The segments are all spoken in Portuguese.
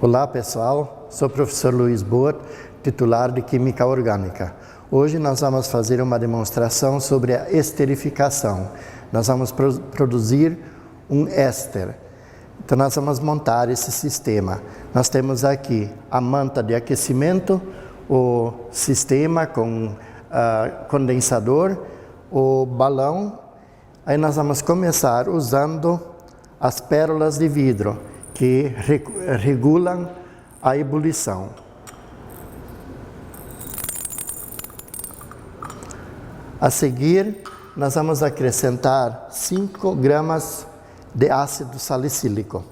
Olá pessoal, sou o professor Luiz Boat, titular de Química Orgânica. Hoje nós vamos fazer uma demonstração sobre a esterificação. Nós vamos produzir um éster. Então nós vamos montar esse sistema. Nós temos aqui a manta de aquecimento, o sistema com condensador, o balão. Aí nós vamos começar usando as pérolas de vidro, que regulam a ebulição. A seguir, nós vamos acrescentar 5 gramas de ácido salicílico.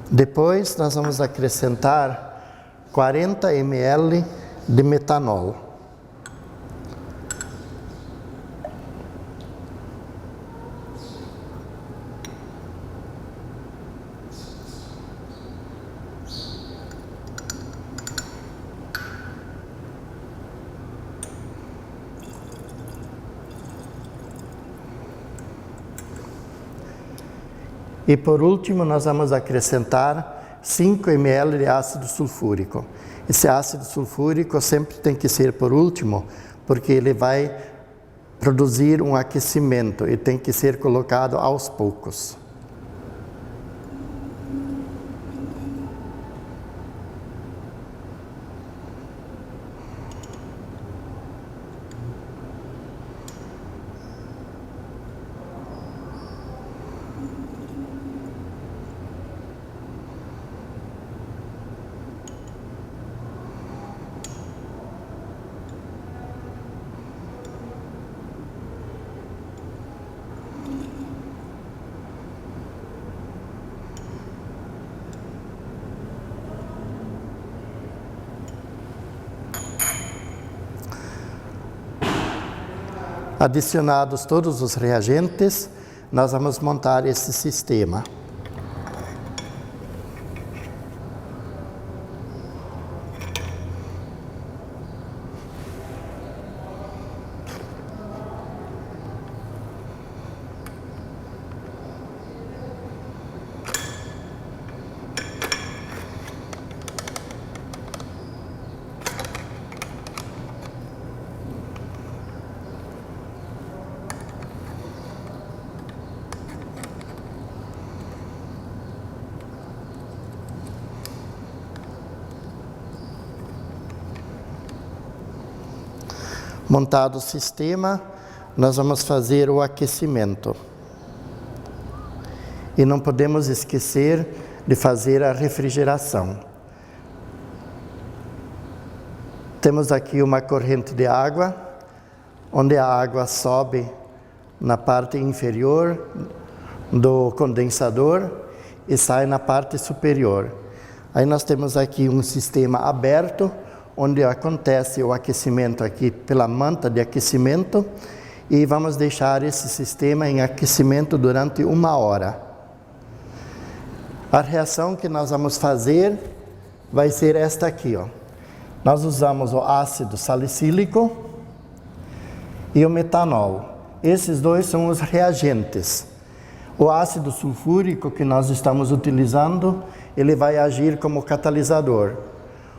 Depois, nós vamos acrescentar 40 ml de metanol. E por último, nós vamos acrescentar 5 ml de ácido sulfúrico. Esse ácido sulfúrico sempre tem que ser por último, porque ele vai produzir um aquecimento e tem que ser colocado aos poucos. Adicionados todos os reagentes, nós vamos montar esse sistema. Montado o sistema, nós vamos fazer o aquecimento. E não podemos esquecer de fazer a refrigeração. Temos aqui uma corrente de água, onde a água sobe na parte inferior do condensador e sai na parte superior. Aí nós temos aqui um sistema aberto, onde acontece o aquecimento aqui pela manta de aquecimento, e vamos deixar esse sistema em aquecimento durante 1 hora. A reação que nós vamos fazer vai ser esta aqui, ó. Nós usamos o ácido salicílico e o metanol. Esses dois são os reagentes. O ácido sulfúrico que nós estamos utilizando, ele vai agir como catalisador.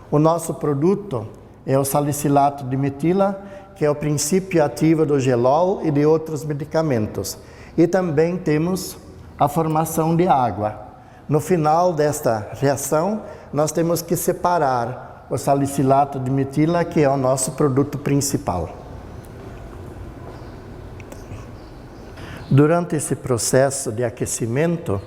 O nosso produto é o salicilato de metila, que é o princípio ativo do gelol e de outros medicamentos. E também temos a formação de água. No final desta reação, nós temos que separar o salicilato de metila, que é o nosso produto principal. Durante esse processo de aquecimento,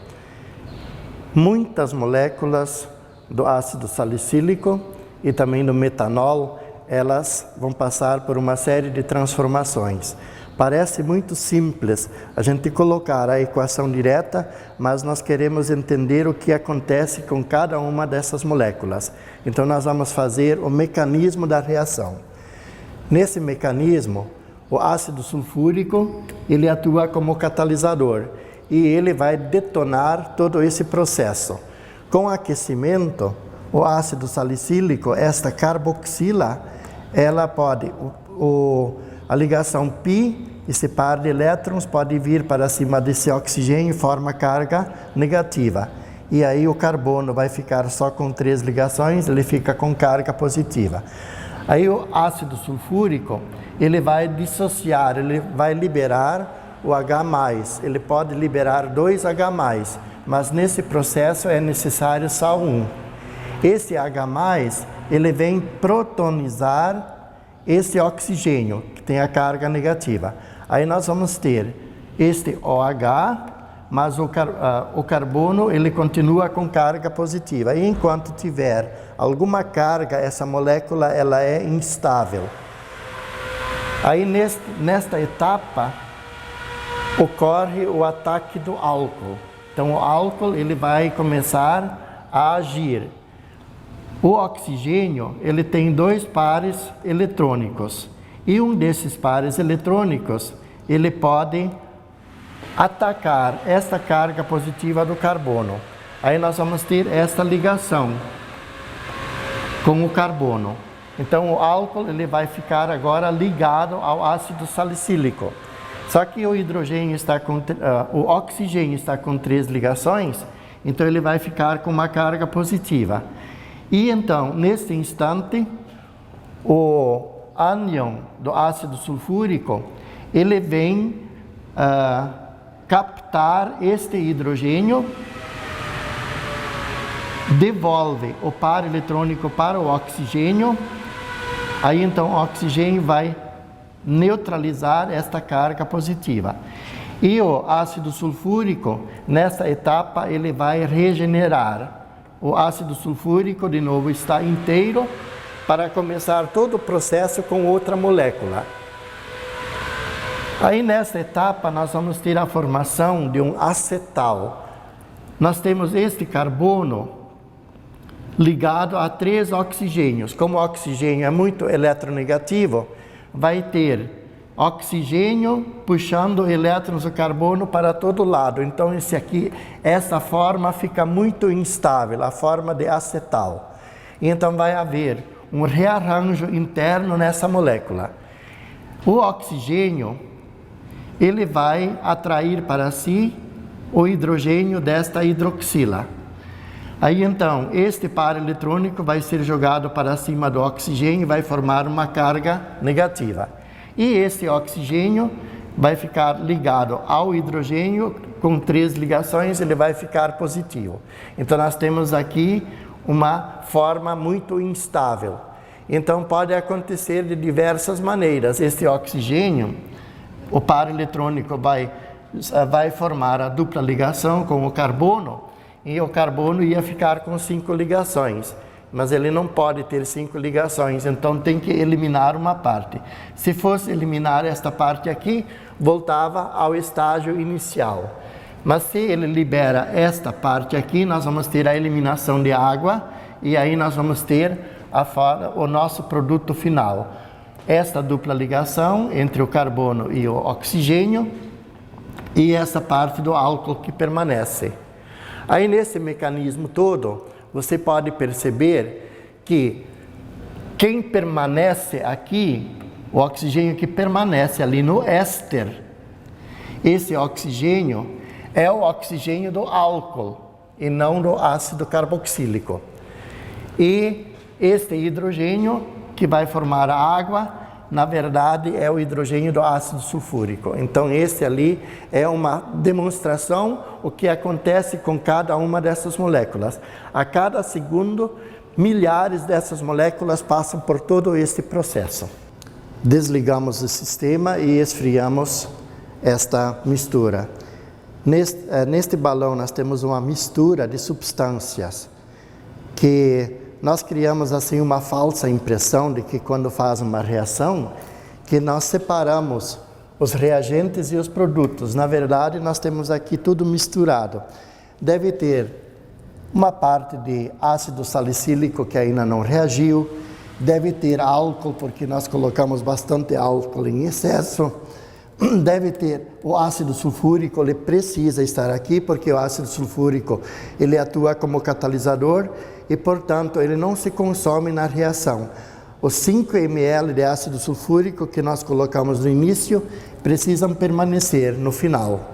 muitas moléculas do ácido salicílico e também do metanol, elas vão passar por uma série de transformações. Parece muito simples a gente colocar a equação direta, mas nós queremos entender o que acontece com cada uma dessas moléculas. Então nós vamos fazer o mecanismo da reação. Nesse mecanismo, o ácido sulfúrico, ele atua como catalisador e ele vai detonar todo esse processo. Com aquecimento, o ácido salicílico, esta carboxila, ela pode, a ligação π, esse par de elétrons pode vir para cima desse oxigênio e forma carga negativa. E aí o carbono vai ficar só com 3 ligações, ele fica com carga positiva. Aí o ácido sulfúrico, ele vai dissociar, ele vai liberar o H+, ele pode liberar 2 H+, mas nesse processo é necessário só um. Esse H+, ele vem protonizar esse oxigênio, que tem a carga negativa. Aí nós vamos ter este OH, mas o carbono ele continua com carga positiva. E enquanto tiver alguma carga, essa molécula ela é instável. Aí nesta etapa ocorre o ataque do álcool. Então o álcool ele vai começar a agir. O oxigênio ele tem 2 pares eletrônicos. E um desses pares eletrônicos ele pode atacar esta carga positiva do carbono. Aí nós vamos ter esta ligação com o carbono. Então o álcool ele vai ficar agora ligado ao ácido salicílico. Só que o hidrogênio está com o oxigênio está com 3 ligações, então ele vai ficar com uma carga positiva. E então, nesse instante, o ânion do ácido sulfúrico, ele vem captar este hidrogênio, devolve o par eletrônico para o oxigênio, aí então o oxigênio vai neutralizar esta carga positiva. E o ácido sulfúrico, nessa etapa, ele vai regenerar. O ácido sulfúrico, de novo, está inteiro para começar todo o processo com outra molécula. Aí, nessa etapa, nós vamos ter a formação de um acetal. Nós temos este carbono ligado a 3 oxigênios. Como o oxigênio é muito eletronegativo, vai ter oxigênio puxando elétrons do carbono para todo lado. Então, essa forma fica muito instável, a forma de acetal. Então, vai haver um rearranjo interno nessa molécula. O oxigênio, ele vai atrair para si o hidrogênio desta hidroxila. Aí, então, este par eletrônico vai ser jogado para cima do oxigênio e vai formar uma carga negativa. E esse oxigênio vai ficar ligado ao hidrogênio com 3 ligações, ele vai ficar positivo. Então, nós temos aqui uma forma muito instável. Então, pode acontecer de diversas maneiras. Este oxigênio, o par eletrônico vai formar a dupla ligação com o carbono, e o carbono ia ficar com 5 ligações. Mas ele não pode ter 5 ligações, então tem que eliminar uma parte. Se fosse eliminar esta parte aqui, voltava ao estágio inicial. Mas se ele libera esta parte aqui, nós vamos ter a eliminação de água, e aí nós vamos ter o nosso produto final. Esta dupla ligação entre o carbono e o oxigênio, e essa parte do álcool que permanece. Aí nesse mecanismo todo, você pode perceber que quem permanece aqui, o oxigênio que permanece ali no éster, esse oxigênio é o oxigênio do álcool e não do ácido carboxílico. E este hidrogênio que vai formar a água, na verdade é o hidrogênio do ácido sulfúrico. Então esse ali é uma demonstração o que acontece com cada uma dessas moléculas. A cada segundo, milhares dessas moléculas passam por todo esse processo. Desligamos o sistema e esfriamos esta mistura. Neste balão nós temos uma mistura de substâncias que nós criamos assim uma falsa impressão de que quando faz uma reação, que nós separamos os reagentes e os produtos. Na verdade, nós temos aqui tudo misturado. Deve ter uma parte de ácido salicílico que ainda não reagiu, deve ter álcool, porque nós colocamos bastante álcool em excesso, deve ter o ácido sulfúrico, ele precisa estar aqui, porque o ácido sulfúrico ele atua como catalisador, e, portanto, ele não se consome na reação. Os 5 ml de ácido sulfúrico que nós colocamos no início precisam permanecer no final.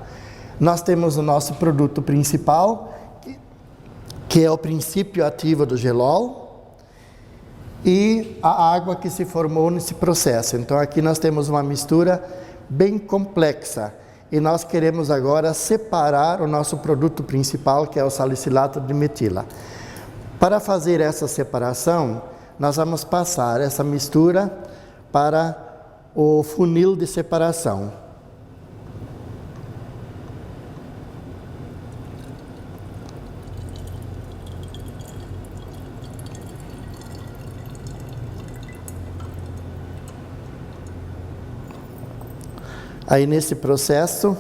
Nós temos o nosso produto principal, que é o princípio ativo do gelol, e a água que se formou nesse processo. Então aqui nós temos uma mistura bem complexa, e nós queremos agora separar o nosso produto principal, que é o salicilato de metila. Para fazer essa separação, nós vamos passar essa mistura para o funil de separação. Aí nesse processo,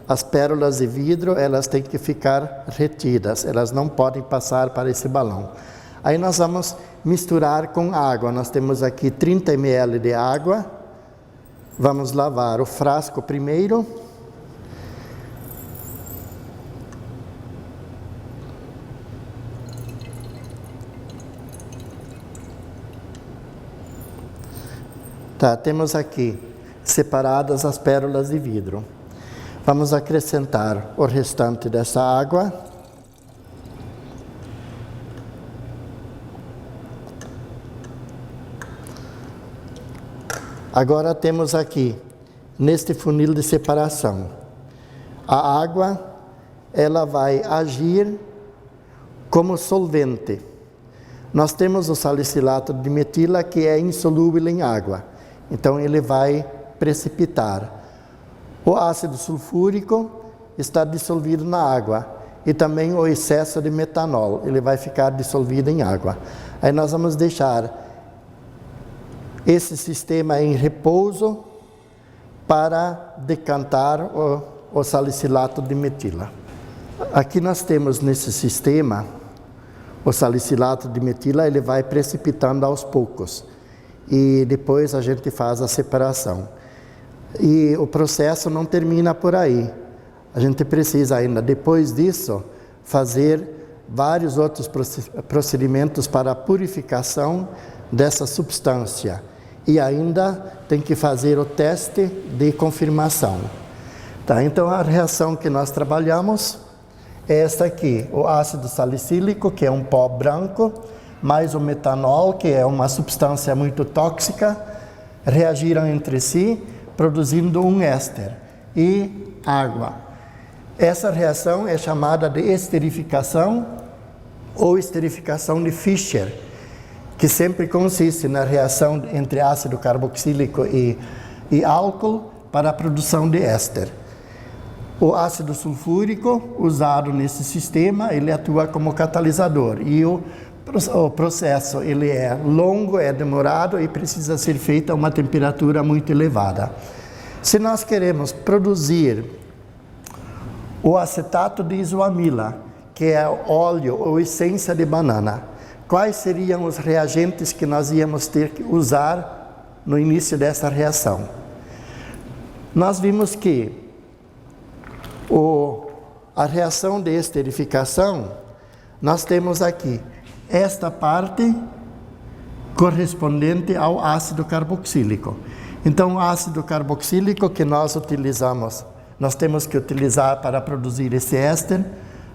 as pérolas de vidro, elas têm que ficar retidas, elas não podem passar para esse balão. Aí nós vamos misturar com água. Nós temos aqui 30 ml de água. Vamos lavar o frasco primeiro. Tá, temos aqui separadas as pérolas de vidro. Vamos acrescentar o restante dessa água. Agora temos aqui, neste funil de separação, a água, ela vai agir como solvente. Nós temos o salicilato de metila, que é insolúvel em água, então ele vai precipitar. O ácido sulfúrico está dissolvido na água, e também o excesso de metanol, ele vai ficar dissolvido em água. Aí nós vamos deixar esse sistema em repouso para decantar o salicilato de metila. Aqui nós temos nesse sistema, o salicilato de metila, ele vai precipitando aos poucos, e depois a gente faz a separação. E o processo não termina por aí. A gente precisa ainda, depois disso, fazer vários outros procedimentos para a purificação dessa substância. E ainda tem que fazer o teste de confirmação. Tá, então a reação que nós trabalhamos é esta aqui. O ácido salicílico, que é um pó branco, mais o metanol, que é uma substância muito tóxica, reagiram entre si, produzindo um éster e água. Essa reação é chamada de esterificação ou esterificação de Fischer, que sempre consiste na reação entre ácido carboxílico e álcool para a produção de éster. O ácido sulfúrico, usado nesse sistema, ele atua como catalisador, e o processo ele é longo, é demorado e precisa ser feito a uma temperatura muito elevada. Se nós queremos produzir o acetato de isoamila, que é óleo ou essência de banana, quais seriam os reagentes que nós íamos ter que usar no início dessa reação? Nós vimos que a reação de esterificação, nós temos aqui esta parte correspondente ao ácido carboxílico. Então, o ácido carboxílico que nós utilizamos, nós temos que utilizar para produzir esse éster,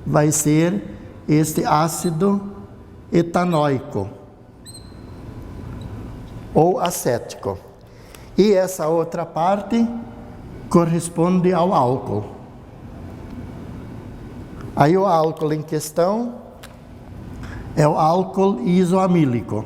vai ser este ácido etanóico ou acético. E essa outra parte corresponde ao álcool. Aí o álcool em questão é o álcool isoamílico.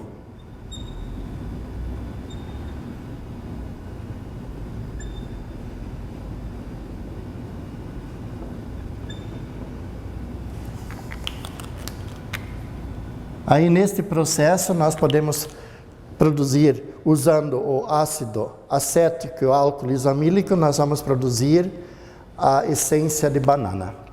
Aí neste processo nós podemos produzir, usando o ácido acético e o álcool isoamílico, nós vamos produzir a essência de banana.